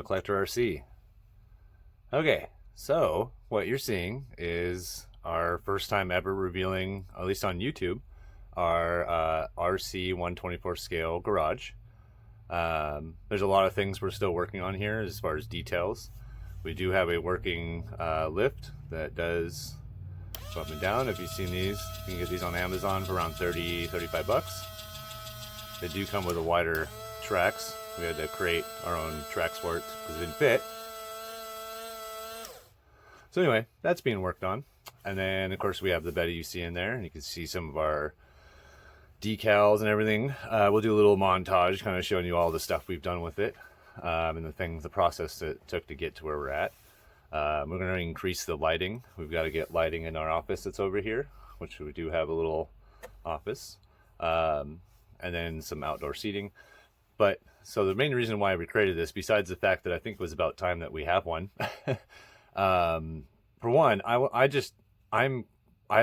Collector RC. Okay, so what you're seeing is our first time ever revealing, at least on YouTube, our RC 124 scale garage. There's a lot of things we're still working on here as far as details. We do have a working lift that does go up and down. If you've seen these, you can get these on Amazon for around 30-35 bucks. They do come with a wider tracks. We had to create our own tracks for it because it didn't fit. So anyway, that's being worked on. And then of course we have the bed you see in there, and you can see some of our decals and everything. We'll do a little montage kind of showing you all the stuff we've done with it, and the process that it took to get to where we're at. We're going to increase the lighting. We've got to get lighting in our office that's over here, which we do have a little office, and then some outdoor seating. But so the main reason why we created this, besides the fact that I think it was about time that we have one, for one, I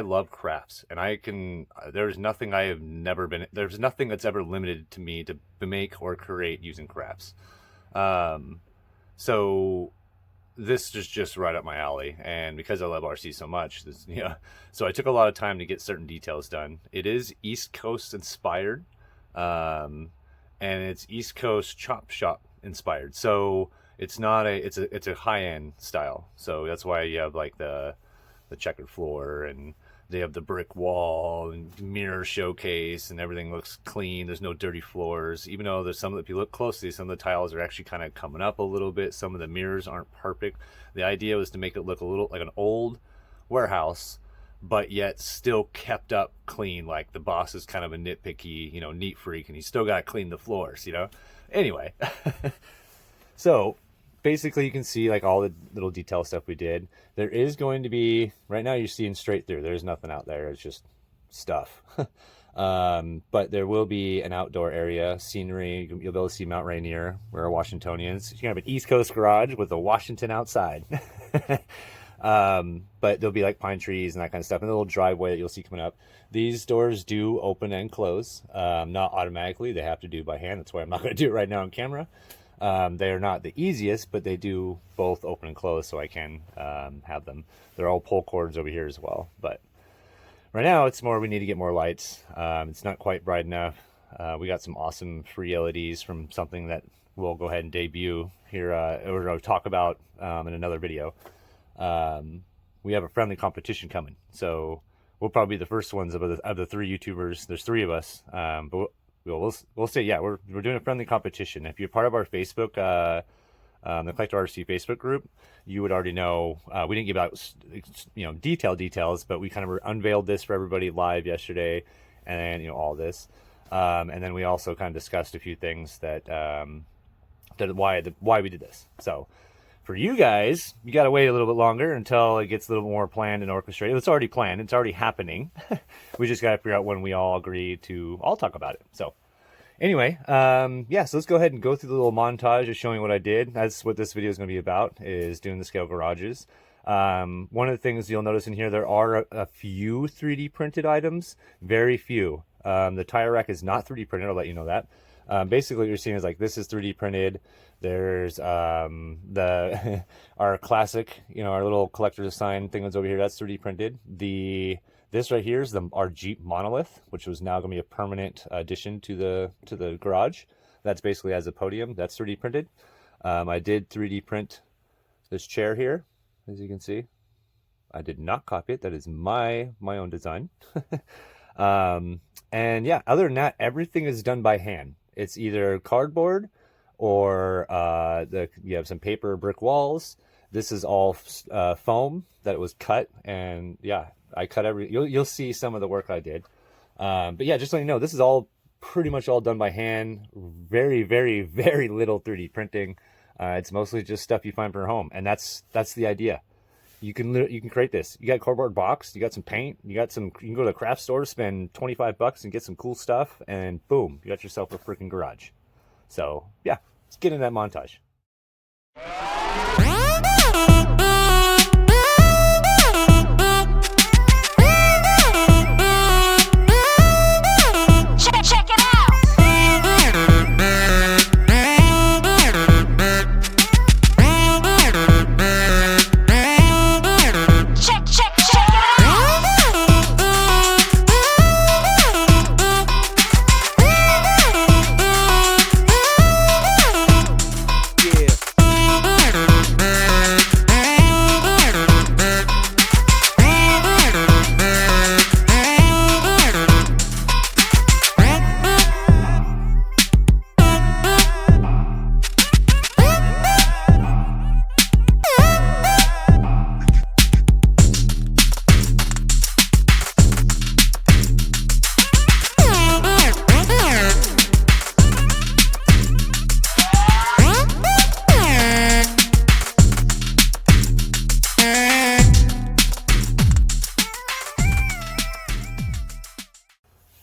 love crafts, and there's nothing there's nothing that's ever limited to me to make or create using crafts. So this is just right up my alley, and because I love RC so much, so I took a lot of time to get certain details done. It is East Coast inspired, and it's East Coast chop shop inspired. So it's not it's a high-end style. So that's why you have like the checkered floor, and they have the brick wall and mirror showcase, and everything looks clean. There's no dirty floors, even though there's if you look closely, some of the tiles are actually kind of coming up a little bit. Some of the mirrors aren't perfect. The idea was to make it look a little like an old warehouse, but yet still kept up clean. Like the boss is kind of a nitpicky, neat freak, and he's still got to clean the floors, Anyway, so basically you can see like all the little detail stuff we did. There is going to be, right now you're seeing straight through. There's nothing out there. It's just stuff. But there will be an outdoor area, scenery. You'll be able to see Mount Rainier. We're Washingtonians. You can have an East Coast garage with a Washington outside. But there'll be like pine trees and that kind of stuff, and a little driveway that you'll see coming up. These doors do open and close, not automatically. They have to do by hand. That's why I'm not going to do it right now on camera. They are not the easiest, but they do both open and close, so I can have them. They're all pull cords over here as well. But right now it's more we need to get more lights. It's not quite bright enough. We got some awesome free LEDs from something that we'll go ahead and debut here, or talk about in another video. We have a friendly competition coming, so we'll probably be the first ones of the three YouTubers. There's three of us, but we'll say, yeah, we're doing a friendly competition. If you're part of our Facebook, the Collector RC Facebook group, you would already know. We didn't give out details, but we kind of unveiled this for everybody live yesterday, and all this, and then we also kind of discussed a few things that why we did this. So for you guys, you got to wait a little bit longer until it gets a little more planned and orchestrated. It's already planned. It's already happening. We just got to figure out when we all agree to all talk about it. So anyway, yeah, so let's go ahead and go through the little montage of showing what I did. That's what this video is going to be about, is doing the scale garages. One of the things you'll notice in here, there are a few 3D printed items, very few. The tire rack is not 3D printed. I'll let you know that. Basically what you're seeing is like, this is 3D printed. There's our classic, our little collector's sign thing that's over here, that's 3D printed. This right here is our Jeep monolith, which was now going to be a permanent addition to the garage. That's basically as a podium. That's 3D printed. I did 3D print this chair here, as you can see. I did not copy it. That is my own design. And yeah, other than that, everything is done by hand. It's either cardboard or you have some paper brick walls. This is all foam that was cut, and yeah, I cut you'll see some of the work I did. But yeah, just so you know, this is all pretty much all done by hand. Very, very, very little 3D printing. It's mostly just stuff you find for your home, and that's the idea. You can create this. You got a cardboard box, you got some paint, you can go to the craft store, spend 25 bucks and get some cool stuff, and boom, you got yourself a freaking garage. So yeah, let's get in that montage. Check it out.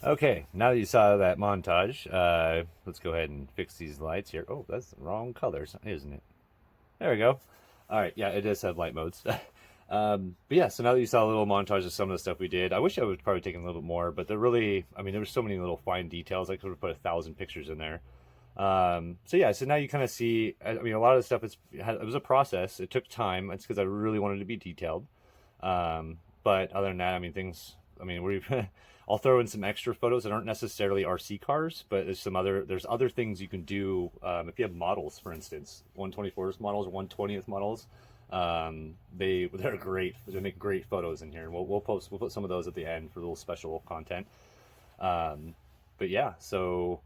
Okay, now that you saw that montage, let's go ahead and fix these lights here. Oh, that's the wrong colors, isn't it? There we go. All right, yeah, it does have light modes. But yeah, so now that you saw a little montage of some of the stuff we did, I wish I would probably taken a little bit more, but they're really, I mean, there were so many little fine details. I could have put 1,000 pictures in there. So yeah, so now you kind of see, I mean, a lot of the stuff, it was a process. It took time. It's because I really wanted to be detailed. But other than that, I mean, I mean, I'll throw in some extra photos that aren't necessarily RC cars, but there's other things you can do. If you have models, for instance, 124th models or 120th models, they're great. They make great photos in here. We'll put some of those at the end for a little special content. But yeah, so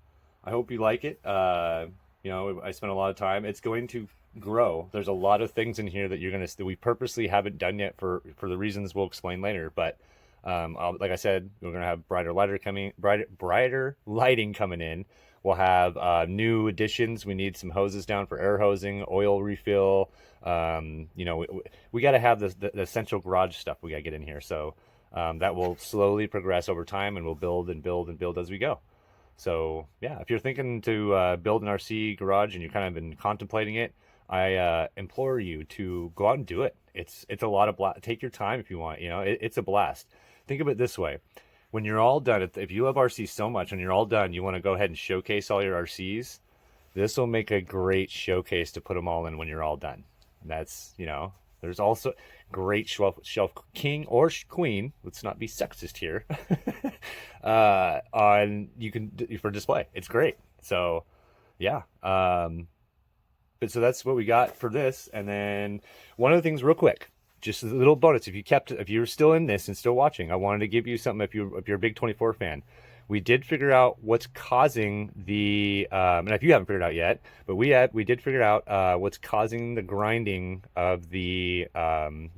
I hope you like it. You know, I spent a lot of time. It's going to grow. There's a lot of things in here that that we purposely haven't done yet for the reasons we'll explain later. But like I said, we're gonna have brighter lighting coming in. We'll have new additions. We need some hoses down for air hosing, oil refill. You know, we got to have the essential garage stuff we got to get in here. So that will slowly progress over time, and we'll build and build and build as we go. So yeah, if you're thinking to build an RC garage and you're kind of been contemplating it, I implore you to go out and do it. It's a lot of blast. Take your time if you want. You know, it's a blast. Think of it this way: when you're all done, if you love RCs so much and you're all done, you want to go ahead and showcase all your RCs. This will make a great showcase to put them all in when you're all done. And that's, you know, there's also great shelf king or queen. Let's not be sexist here. For display. It's great. So yeah. But so that's what we got for this. And then one of the things real quick, just a little bonus. If you're still in this and still watching, I wanted to give you something. If you're a big 24 fan, we did figure out what's causing the, and if you haven't figured it out yet, but we did figure out what's causing the grinding of the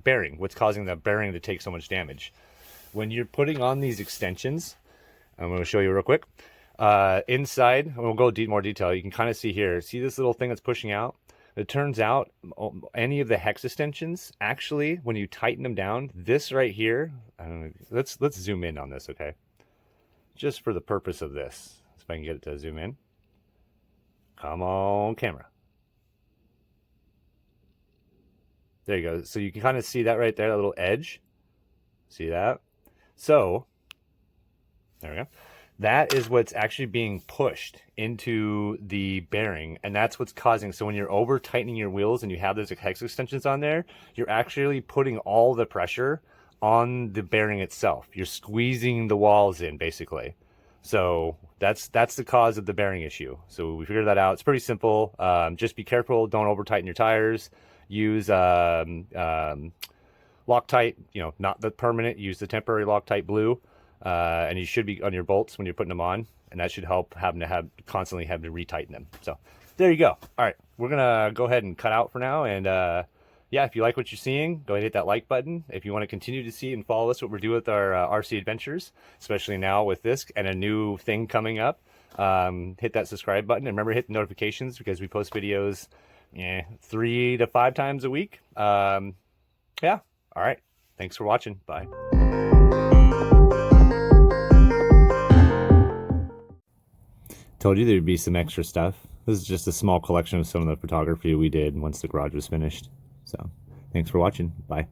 bearing. What's causing the bearing to take so much damage? When you're putting on these extensions, I'm going to show you real quick. Inside, and we'll go more detail. You can kind of see here. See this little thing that's pushing out? It turns out any of the hex extensions, actually, when you tighten them down, this right here, I don't know, let's zoom in on this, okay? Just for the purpose of this. If I can get it to zoom in. Come on, camera. There you go. So you can kind of see that right there, that little edge. See that? So, there we go. That is what's actually being pushed into the bearing, and that's what's causing. So when you're over tightening your wheels and you have those hex extensions on there, you're actually putting all the pressure on the bearing itself. You're squeezing the walls in, basically. So that's the cause of the bearing issue. So we figured that out. It's pretty simple. Just be careful. Don't over tighten your tires. Use Loctite, you know, not the permanent. Use the temporary Loctite blue. And you should be on your bolts when you're putting them on, and that should help constantly have to retighten them. So there you go. All right, we're gonna go ahead and cut out for now. And yeah, if you like what you're seeing, go ahead and hit that like button. If you want to continue to see and follow us, what we're doing with our RC adventures, especially now with this and a new thing coming up, hit that subscribe button, and remember, hit the notifications, because we post videos 3 to 5 times a week. Yeah. All right. Thanks for watching. Bye. Told you there'd be some extra stuff. This is just a small collection of some of the photography we did once the garage was finished. So thanks for watching. Bye.